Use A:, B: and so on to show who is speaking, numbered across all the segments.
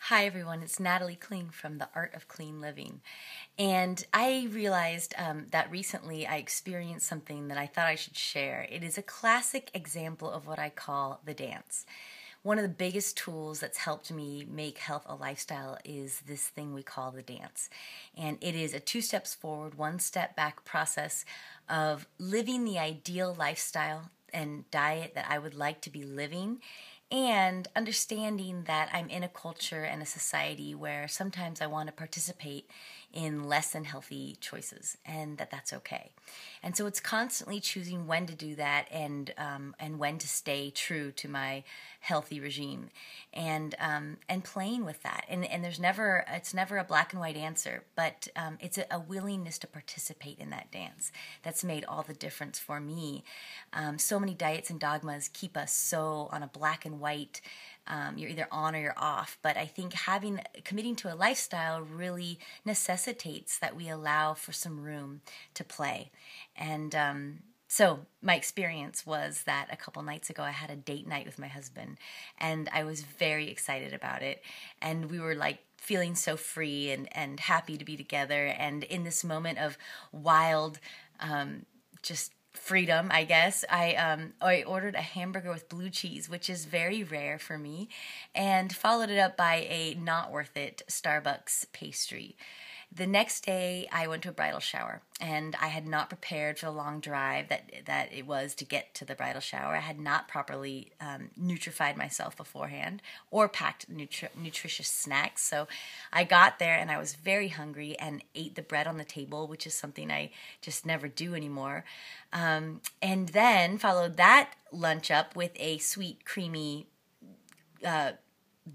A: Hi everyone, it's Natalie Kling from The Art of Clean Living. And I realized that recently I experienced something that I thought I should share. It is a classic example of what I call the dance. One of the biggest tools that's helped me make health a lifestyle is this thing we call the dance. And it is a 2 steps forward, 1 step back process of living the ideal lifestyle and diet that I would like to be living, and understanding that I'm in a culture and a society where sometimes I want to participate in less than healthy choices, and that's okay. And so it's constantly choosing when to do that, and when to stay true to my healthy regime, and playing with that. And it's never a black and white answer, but it's a willingness to participate in that dance that's made all the difference for me. So many diets and dogmas keep us so on a black and white. You're either on or you're off. But I think committing to a lifestyle really necessitates that we allow for some room to play. And so my experience was that a couple nights ago I had a date night with my husband, and I was very excited about it. And we were like feeling so free and happy to be together. And in this moment of wild, just freedom, I guess, I ordered a hamburger with blue cheese, which is very rare for me, and followed it up by a not worth it Starbucks pastry. The next day, I went to a bridal shower, and I had not prepared for the long drive that it was to get to the bridal shower. I had not properly nutrified myself beforehand or packed nutritious snacks. So I got there, and I was very hungry and ate the bread on the table, which is something I just never do anymore. And then followed that lunch up with a sweet, creamy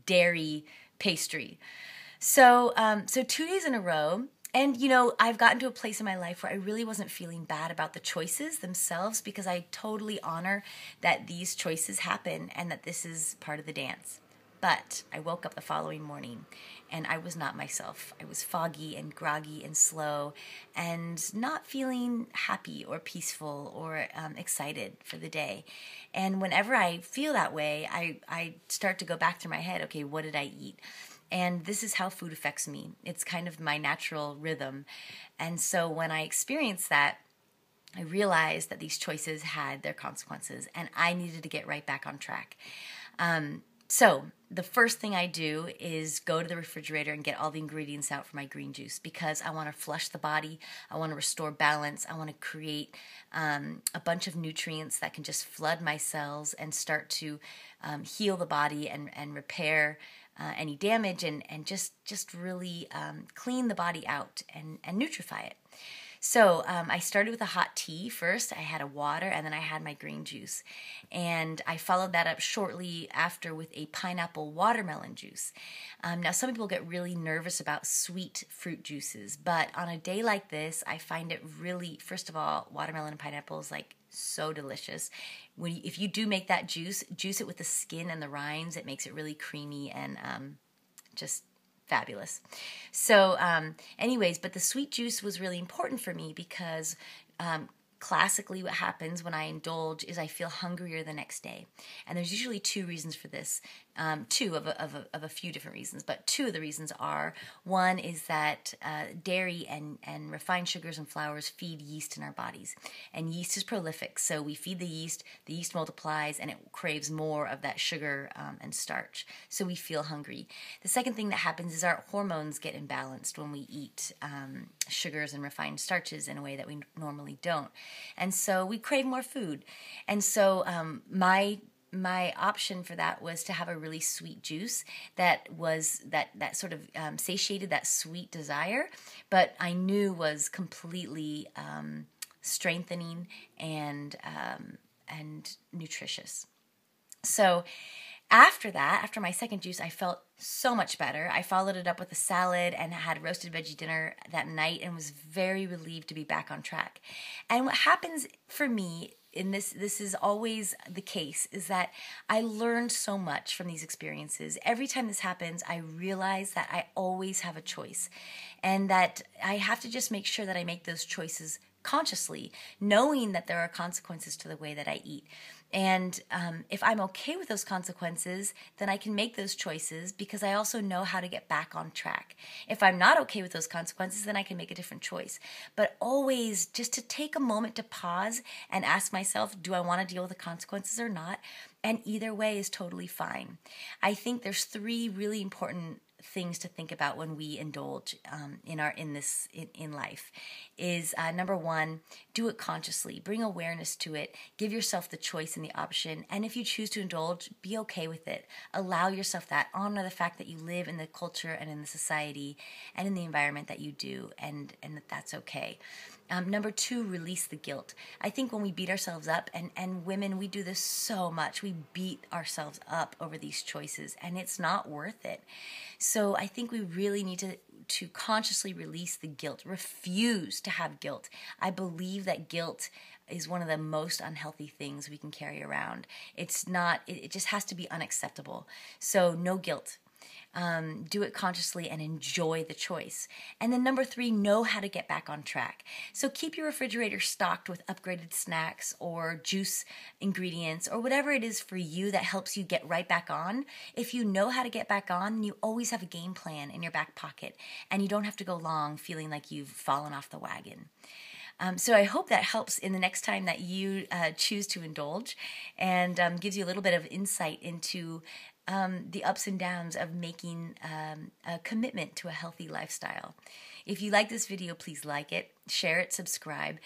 A: dairy pastry. So 2 days in a row, and I've gotten to a place in my life where I really wasn't feeling bad about the choices themselves, because I totally honor that these choices happen and that this is part of the dance. But I woke up the following morning and I was not myself. I was foggy and groggy and slow and not feeling happy or peaceful or excited for the day. And whenever I feel that way, I start to go back through my head, okay, what did I eat? And this is how food affects me. It's kind of my natural rhythm. And so when I experienced that, I realized that these choices had their consequences, and I needed to get right back on track. So the first thing I do is go to the refrigerator and get all the ingredients out for my green juice, because I want to flush the body. I want to restore balance. I want to create a bunch of nutrients that can just flood my cells and start to heal the body and repair any damage, and just really clean the body out and nutrify it. So I started with a hot tea first. I had a water, and then I had my green juice. And I followed that up shortly after with a pineapple watermelon juice. Now, some people get really nervous about sweet fruit juices, but on a day like this, I find it really, first of all, watermelon and pineapple is like so delicious. If you do make that juice it with the skin and the rinds. It makes it really creamy and just fabulous. So anyways, but the sweet juice was really important for me because classically what happens when I indulge is I feel hungrier the next day. And there's usually 2 reasons for this, two of a few different reasons, but 2 of the reasons are, one is that dairy and refined sugars and flours feed yeast in our bodies. And yeast is prolific, so we feed the yeast multiplies, and it craves more of that sugar and starch, so we feel hungry. The second thing that happens is our hormones get imbalanced when we eat sugars and refined starches in a way that we normally don't. And so we crave more food. And so my option for that was to have a really sweet juice that sort of satiated that sweet desire, but I knew was completely strengthening and nutritious. So after my second juice, I felt so much better. I followed it up with a salad and had roasted veggie dinner that night and was very relieved to be back on track. And what happens for me, and this is always the case, is that I learned so much from these experiences. Every time this happens, I realize that I always have a choice, and that I have to just make sure that I make those choices consciously, knowing that there are consequences to the way that I eat. And if I'm okay with those consequences, then I can make those choices because I also know how to get back on track. If I'm not okay with those consequences, then I can make a different choice. But always just to take a moment to pause and ask myself, do I want to deal with the consequences or not? And either way is totally fine. I think there's three really important things to think about when we indulge in life is number one, do it consciously, bring awareness to it, give yourself the choice and the option, and if you choose to indulge, be okay with it. Allow yourself that, honor the fact that you live in the culture and in the society and in the environment that you do, and that's okay. Number two, release the guilt. I think when we beat ourselves up, and women, we do this so much, we beat ourselves up over these choices, and it's not worth it. So I think we really need to consciously release the guilt, refuse to have guilt. I believe that guilt is one of the most unhealthy things we can carry around. It's not, it just has to be unacceptable. So no guilt. Do it consciously and enjoy the choice. And then number three, know how to get back on track. So keep your refrigerator stocked with upgraded snacks or juice ingredients or whatever it is for you that helps you get right back on. If you know how to get back on, you always have a game plan in your back pocket and you don't have to go long feeling like you've fallen off the wagon. So I hope that helps in the next time that you choose to indulge and gives you a little bit of insight into the ups and downs of making a commitment to a healthy lifestyle. If you like this video, please like it, share it, subscribe,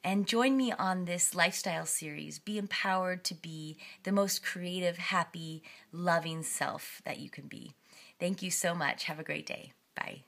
A: and join me on this lifestyle series. Be empowered to be the most creative, happy, loving self that you can be. Thank you so much. Have a great day. Bye.